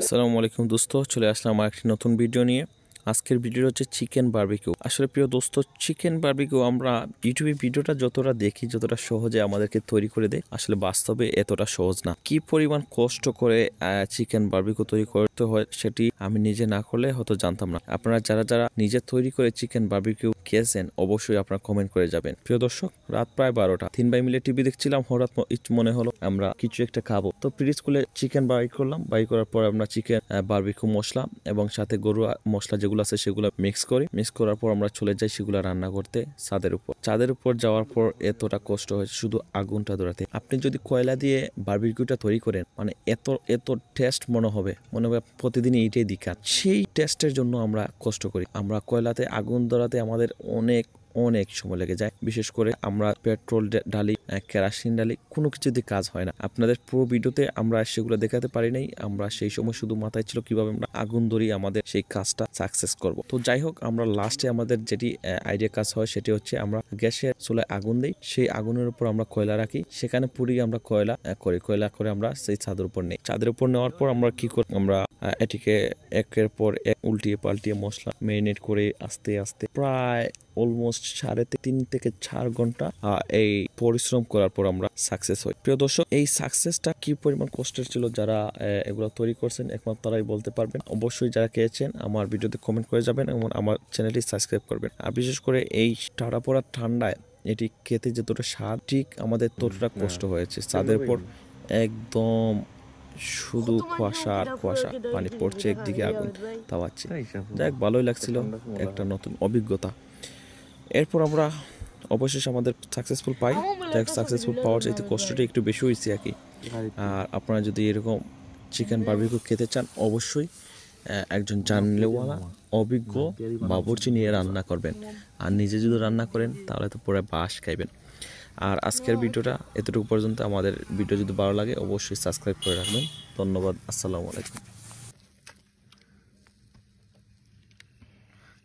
আসসালামু আলাইকুম দোস্ত, চলে আসলাম আমার একটি নতুন ভিডিও নিয়ে। আজকের ভিডিও হচ্ছে চিকেন বারবিকিউ। আসলে প্রিয় দোস্ত, চিকেন বারবিকিউ আমরা ইউটিউবে ভিডিওটা যতটা দেখি, যতটা সহজে আমাদেরকে তৈরি করে দেয়, আসলে বাস্তবে এতটা সহজ না। কি পরিমাণ কষ্ট করে চিকেন বারবিকিউ তৈরি করতে হয় সেটি আমি নিজে না করলে হয়তো জানতাম না। আপনারা যারা যারা নিজে তৈরি করে চিকেন বারবিকিউ খেয়েছেন অবশ্যই আপনারা কমেন্ট করে যাবেন। প্রিয় দর্শক, রাত প্রায় 12টা, 3 ভাই মিলে টিভি দেখছিলাম। হঠাৎ মনে হলো আমরা কিছু একটা খাবো, তো ফ্রিজ খুলে চিকেন বাই করলাম। বাই করার পর আমরা চিকেন বারবিকিউ মশলা এবং সাথে গরু মশলা যেগুলো আছে সেগুলো মিক্স করার পর আমরা চলে যাই সেগুলো রান্না করতে ছাদের উপর যাওয়ার পর এতটা কষ্ট হয়েছে শুধু আগুনটা ধরাতে। আপনি যদি কয়লা দিয়ে বারবিকিউটা তৈরি করেন, মানে এত টেস্ট মনে হবে প্রতিদিন এইটাই দিকার। সেই টেস্টের জন্য আমরা কষ্ট করি। আমরা কয়লাতে আগুন ধরাতে আমাদের অনেক সময় লেগে যায়। বিশেষ করে আমরা পেট্রোল ঢালি, কেরাসিন ঢালি, কোনো কিছুতে কাজ হয় না। আপনাদের পুরো ভিডিওতে আমরা সেগুলো দেখাতে পারি নাই। আমরা সেই সময় শুধু মাথায় ছিল কিভাবে আমরা আগুন ধরিয়ে আমাদের সেই কাজটা সাকসেস করব। তো যাই হোক, আমরা লাস্টে আমাদের যেটি আইডিয়া কাজ হয় সেটি হচ্ছে আমরা গ্যাসের চুলায় আগুন দিই, সেই আগুনের উপর আমরা কয়লা রাখি, সেখানে পুড়িয়ে আমরা কয়লা করে আমরা সেই ছাদের উপর নেই। ছাদের উপর নেওয়ার পর আমরা কি করি, আমরা এটিকে একের পর এক উল্টিয়ে পাল্টিয়ে মশলা ম্যারিনেট করে আস্তে আস্তে প্রায় অলমোস্ট 3.5 থেকে 4 ঘন্টা এই পরিশ্রম করার পর আমরা সাকসেস হই। প্রিয় দর্শক, এই সাকসেসটা কি পরিমাণ কষ্টের ছিল, যারা এগুলো তৈরি করছেন একমাত্র তারাই বলতে পারবেন। অবশ্যই যারা খেয়েছেন আমার ভিডিওতে কমেন্ট করে যাবেন এবং আমার চ্যানেলটি সাবস্ক্রাইব করবেন। আর বিশেষ করে এই টাড়া পড়া ঠান্ডায় এটি খেতে যতটা স্বাদ, ঠিক আমাদের ততটা কষ্ট হয়েছে। ছাদের উপর একদম শুধু কুয়াশা আর কুয়াশা, পানি পড়ছে, একদিকে আগুন তাওয়াচ্ছে। যাক, ভালোই লাগছিল, একটা নতুন অভিজ্ঞতা। এরপর আমরা অবশেষে আমাদের সাকসেসফুল পাই। সাকসেসফুল পাওয়ার চাইতে কষ্টটা একটু বেশি হয়েছে আর কি। আর আপনারা যদি এরকম চিকেন বারবিকিউ খেতে চান, অবশ্যই একজন জানলেওয়ালা অভিজ্ঞ বাবুর্চি নিয়ে রান্না করবেন। আর নিজে যদি রান্না করেন তাহলে তো পুরো বাস খাইবেন। আর আজকের ভিডিওটা এতটুকু পর্যন্ত। আমাদের ভিডিও যদি ভালো লাগে অবশ্যই সাবস্ক্রাইব করে রাখবেন। ধন্যবাদ। আসসালামু আলাইকুম।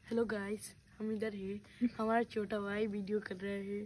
हेलो गाइस, हम इधर है। हमारा छोटा भाई वीडियो कर रहा है।